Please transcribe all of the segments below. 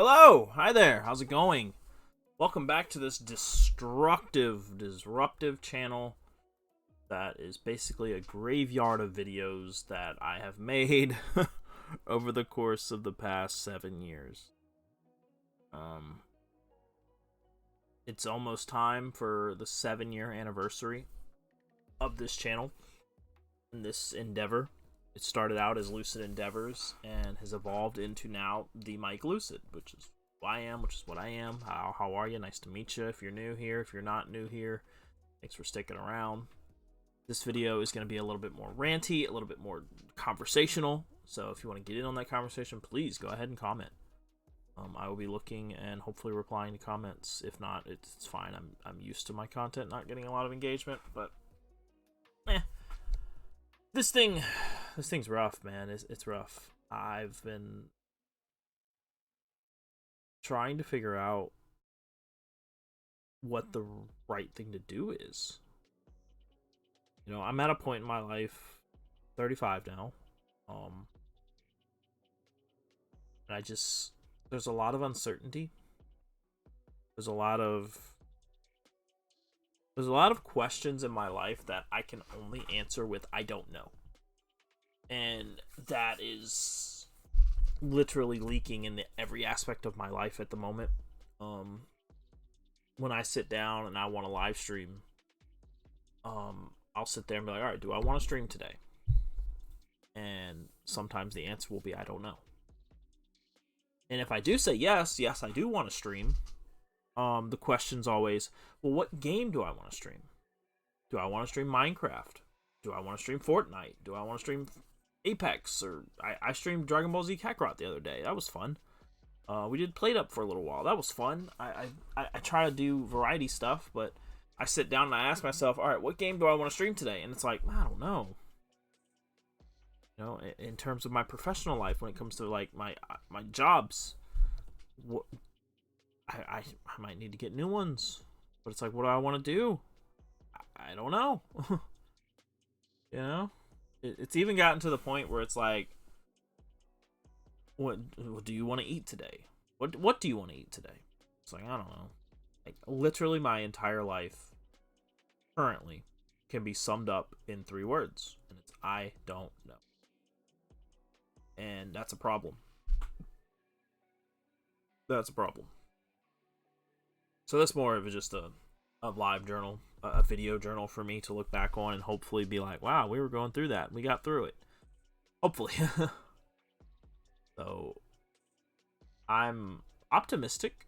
Hello! Hi there! How's it going? Welcome back to this disruptive channel that is basically a graveyard of videos that I have made over the course of the past 7 years. It's almost time for the 7-year anniversary of this channel and this endeavor. It started out as Lucid Endeavors and has evolved into now the Mike Lucid, which is who I am, which is what I am. How are you? Nice to meet you. If you're new here, if you're not new here, thanks for sticking around. This video is going to be a little bit more ranty, a little bit more conversational. So if you want to get in on that conversation, please go ahead and comment. I will be looking and hopefully replying to comments. If not, it's fine. I'm used to my content not getting a lot of engagement, but This thing's rough, man. It's rough. I've been trying to figure out what the right thing to do is. You know, I'm at a point in my life, 35 now, and there's a lot of uncertainty. There's a lot of questions in my life that I can only answer with I don't know. And that is literally leaking in every aspect of my life at the moment. When I sit down and I want to live stream, I'll sit there and be like, all right, do I want to stream today? And sometimes the answer will be I don't know. And if I do say yes, I do want to stream, the question's always, well, what game do I want to stream? Do I want to stream Minecraft? Do I want to stream Fortnite? Do I want to stream Apex? Or I streamed Dragon Ball Z Kakarot the other day. That was fun. We did Plate Up for a little while. That was fun. I try to do variety stuff, but I sit down and I ask myself, all right, what game do I want to stream today? And it's like, I don't know. You know, in terms of my professional life, when it comes to like my jobs, what I might need to get new ones. But it's like, what do I want to do? I don't know. You know? It's even gotten to the point where it's like, what do you want to eat today? What do you want to eat today? It's like, I don't know. Like, literally my entire life currently can be summed up in 3 words. And it's, I don't know. And that's a problem. That's a problem. So that's more of just a live journal, a video journal for me to look back on and hopefully be like, wow, we were going through that. We got through it. Hopefully. So I'm optimistic,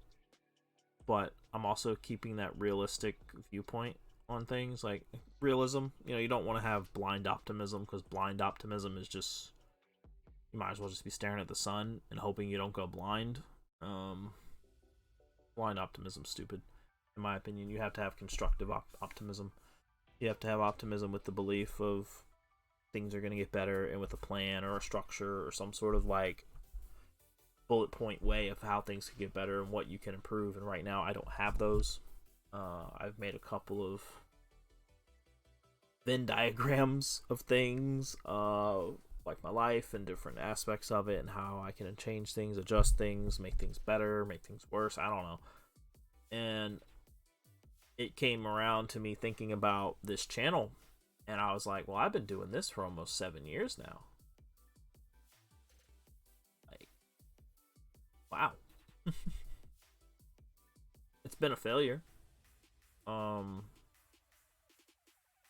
but I'm also keeping that realistic viewpoint on things. Like realism, you know, you don't want to have blind optimism, because blind optimism is just, you might as well just be staring at the sun and hoping you don't go blind. Blind optimism's stupid, in my opinion. You have to have constructive optimism. You have to have optimism with the belief of things are going to get better, and with a plan or a structure or some sort of like bullet point way of how things could get better and what you can improve. And right now I don't have those. I've made a couple of Venn diagrams of things, like my life and different aspects of it, and how I can change things, adjust things, make things better, make things worse. I don't know. And it came around to me thinking about this channel, and I was like, well, I've been doing this for almost 7 years now. Like, wow. It's been a failure.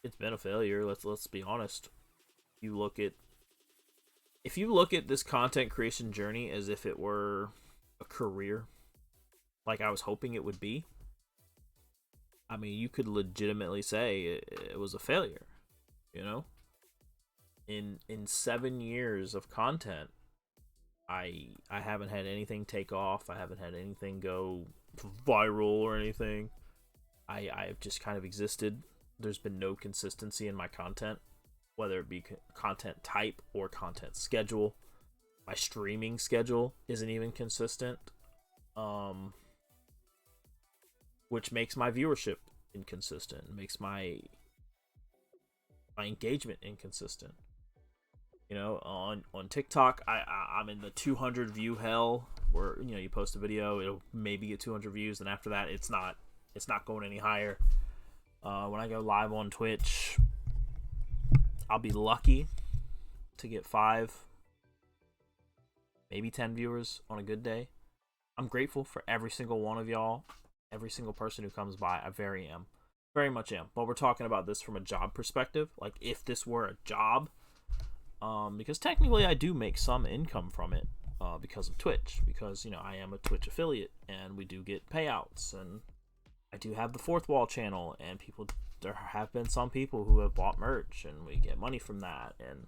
It's been a failure. Let's be honest. If you look at this content creation journey as if it were a career, like I was hoping it would be, I mean, you could legitimately say it was a failure. You know, in 7 years of content, I haven't had anything take off. I haven't had anything go viral or anything. I've just kind of existed. There's been no consistency in my content, whether it be content type or content schedule. My streaming schedule isn't even consistent, which makes my viewership inconsistent, makes my engagement inconsistent. You know, on TikTok, I'm in the 200 view hell. where you post a video, it'll maybe get 200 views, and after that, it's not going any higher. When I go live on Twitch, I'll be lucky to get 5, maybe 10 viewers on a good day. I'm grateful for every single one of y'all, every single person who comes by. I very much am. But we're talking about this from a job perspective, like if this were a job, because technically I do make some income from it, because of Twitch, because I am a Twitch affiliate and we do get payouts, and I do have the Fourth Wall channel, and there have been some people who have bought merch and we get money from that, and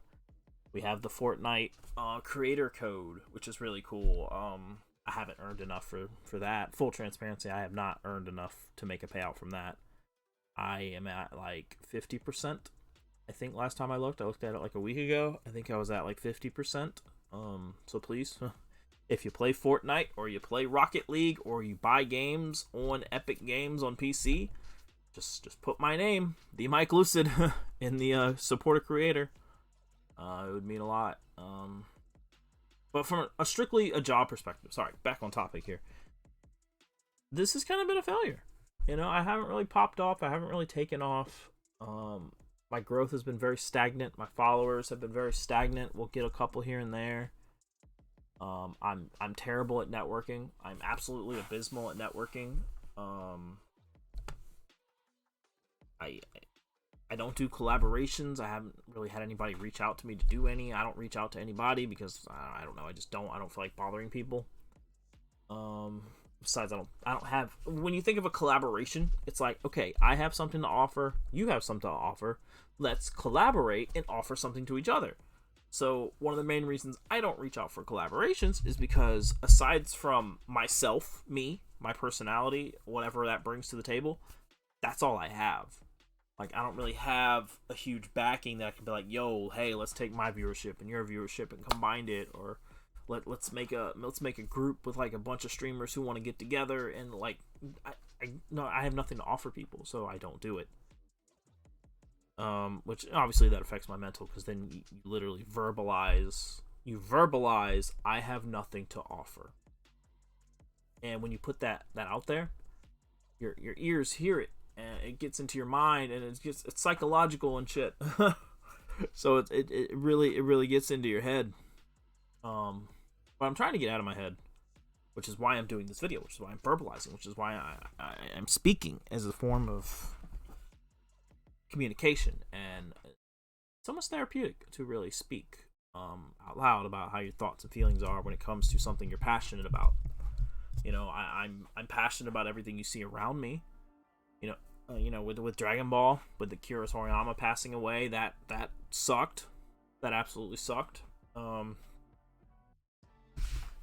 we have the Fortnite creator code, which is really cool. I haven't earned enough for that. Full transparency, I have not earned enough to make a payout from that. I am at like 50%. I think last time I looked at it like a week ago. I think I was at like 50%. So please, if you play Fortnite or you play Rocket League or you buy games on Epic Games on PC, just put my name, the Mike Lucid, in the support a creator. It would mean a lot. But from a strictly a job perspective, sorry, back on topic here. This has kind of been a failure. I haven't really popped off. I haven't really taken off. My growth has been very stagnant. My followers have been very stagnant. We'll get a couple here and there. I'm terrible at networking. I'm absolutely abysmal at networking. I don't do collaborations. I haven't really had anybody reach out to me to do any. I don't reach out to anybody because I don't know. I just don't. I don't feel like bothering people. Besides, I don't have. When you think of a collaboration, it's like, okay, I have something to offer. You have something to offer. Let's collaborate and offer something to each other. So one of the main reasons I don't reach out for collaborations is because aside from myself, my personality, whatever that brings to the table, that's all I have. Like, I don't really have a huge backing that I can be like, yo, hey, let's take my viewership and your viewership and combine it, or let's make a group with like a bunch of streamers who want to get together, and like I have nothing to offer people, so I don't do it. Which obviously that affects my mental, because then you literally verbalize I have nothing to offer. And when you put that out there, your ears hear it, and it gets into your mind, and it's psychological and shit. So it really gets into your head. But I'm trying to get out of my head, which is why I'm doing this video, which is why I'm verbalizing, which is why I'm speaking as a form of communication. And it's almost therapeutic to really speak out loud about how your thoughts and feelings are when it comes to something you're passionate about. I'm passionate about everything you see around me. With Dragon Ball, with the Kira Toriyama passing away, that sucked. That absolutely sucked.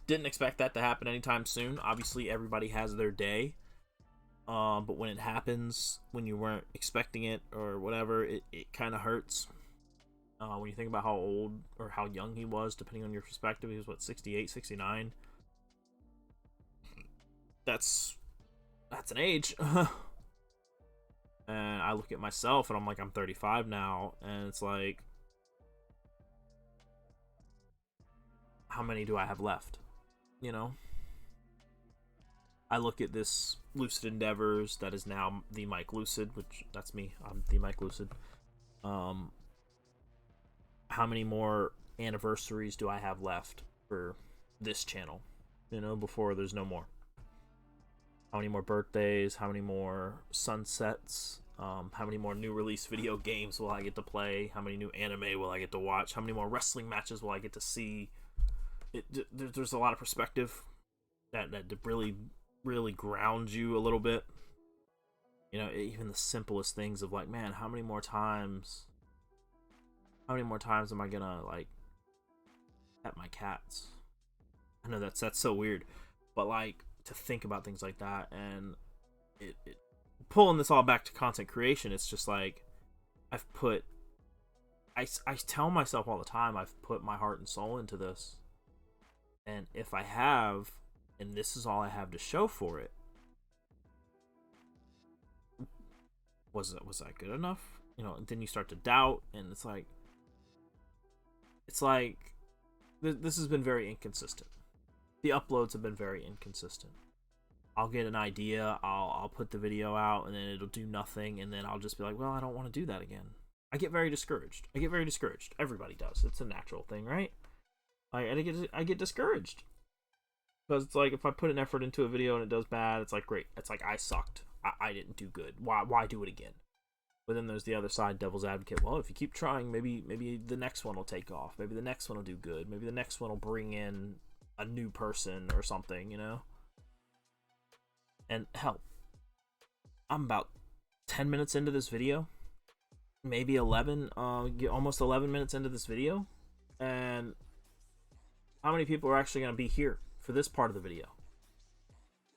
Didn't expect that to happen anytime soon. Obviously, everybody has their day. But when it happens, when you weren't expecting it or whatever, it kind of hurts. When you think about how old or how young he was, depending on your perspective, he was, 68, 69? That's an age. And I look at myself and I'm like, I'm 35 now, and it's like, how many do I have left? I look at this Lucid Endeavors that is now the Mike Lucid, which that's me. I'm the Mike Lucid. How many more anniversaries do I have left for this channel? Before there's no more. How many more birthdays? How many more sunsets? How many more new release video games will I get to play? How many new anime will I get to watch? How many more wrestling matches will I get to see? There's a lot of perspective that really, really grounds you a little bit. Even the simplest things of like, man, how many more times am I gonna like pet my cats? I know that's so weird, but like, to think about things like that, and it pulling this all back to content creation, it's just like I tell myself all the time, I've put my heart and soul into this, and if I have, and this is all I have to show for it, was I good enough? And then you start to doubt, and it's like this has been very inconsistent. the uploads have been very inconsistent. I'll get an idea, I'll put the video out, and then it'll do nothing, and then I'll just be like, well, I don't want to do that again. I get very discouraged. Everybody does. It's a natural thing, right? I get discouraged. Because it's like, if I put an effort into a video and it does bad, it's like, great. It's like, I sucked. I didn't do good. Why do it again? But then there's the other side, devil's advocate. Well, if you keep trying, maybe the next one will take off. Maybe the next one will do good. Maybe the next one will bring in a new person or something, you know? And hell, I'm about 10 minutes into this video. Maybe 11, almost 11 minutes into this video. And how many people are actually going to be here for this part of the video?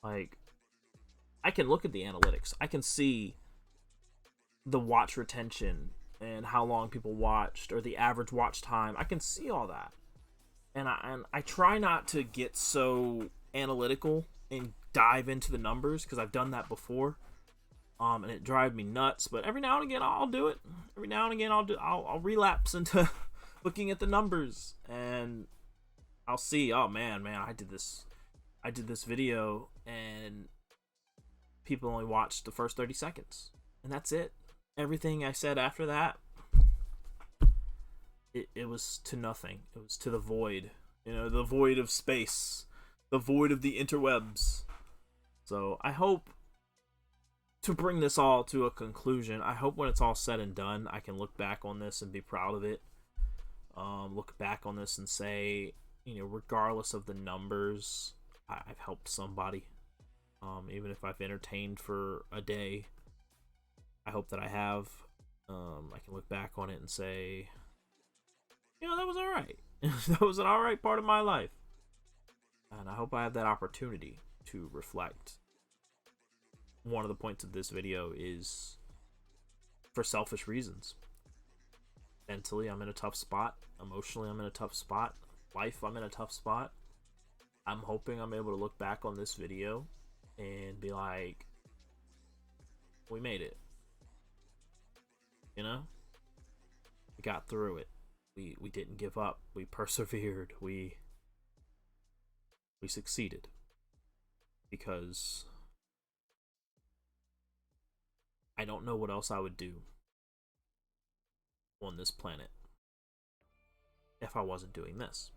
Like, I can look at the analytics. I can see the watch retention and how long people watched, or the average watch time. I can see all that. And I try not to get so analytical and dive into the numbers, because I've done that before. And it drives me nuts, but every now and again I'll do it. Every now and again I'll relapse into looking at the numbers, and I'll see, oh man, I did this video and people only watched the first 30 seconds, and that's it. Everything I said after that, it was to nothing. It was to the void, the void of space, the void of the interwebs. So I hope to bring this all to a conclusion. I hope when it's all said and done, I can look back on this and be proud of it. Look back on this and say, regardless of the numbers, I've helped somebody. Even if I've entertained for a day, I hope that I have. I can look back on it and say, that was alright. That was an alright part of my life. And I hope I have that opportunity to reflect. One of the points of this video is for selfish reasons. Mentally, I'm in a tough spot. Emotionally, I'm in a tough spot. Life, I'm in a tough spot. I'm hoping I'm able to look back on this video and be like, we made it. We got through it. We didn't give up. We persevered. We succeeded. Because I don't know what else I would do on this planet if I wasn't doing this.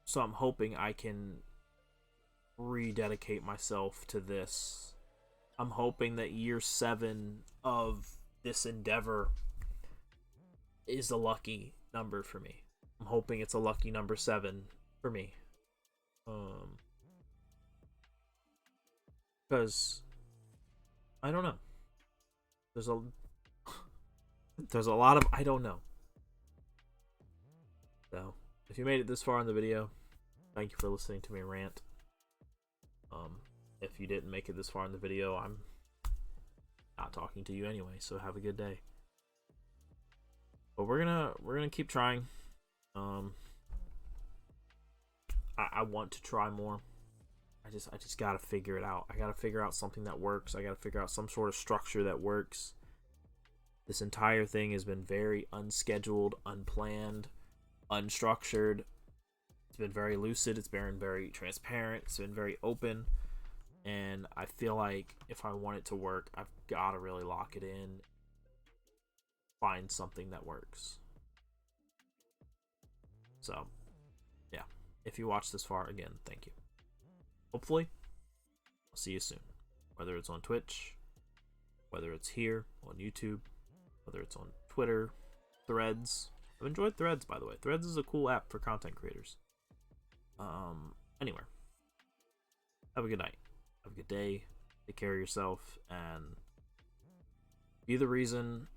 So I'm hoping I can rededicate myself to this. I'm hoping that year 7 of this endeavor is a lucky number for me. I'm hoping it's a lucky number 7 for me. Because I don't know. There's a lot of I don't know. So, if you made it this far in the video, thank you for listening to me rant. If you didn't make it this far in the video, I'm not talking to you anyway, so have a good day. But we're gonna keep trying. I want to try more. I just gotta figure it out. I gotta figure out something that works. I gotta figure out some sort of structure that works. This entire thing has been very unscheduled, unplanned, unstructured. It's been very lucid. It's been very transparent. It's been very open. And I feel like if I want it to work, I've got to really lock it in. Find something that works. So, yeah. If you watched this far, again, thank you. Hopefully, I'll see you soon. Whether it's on Twitch, whether it's here on YouTube, whether it's on Twitter, Threads. I've enjoyed Threads, by the way. Threads is a cool app for content creators. Anywhere. Have a good night. Have a good day. Take care of yourself and be the reason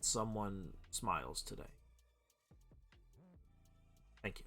someone smiles today. Thank you.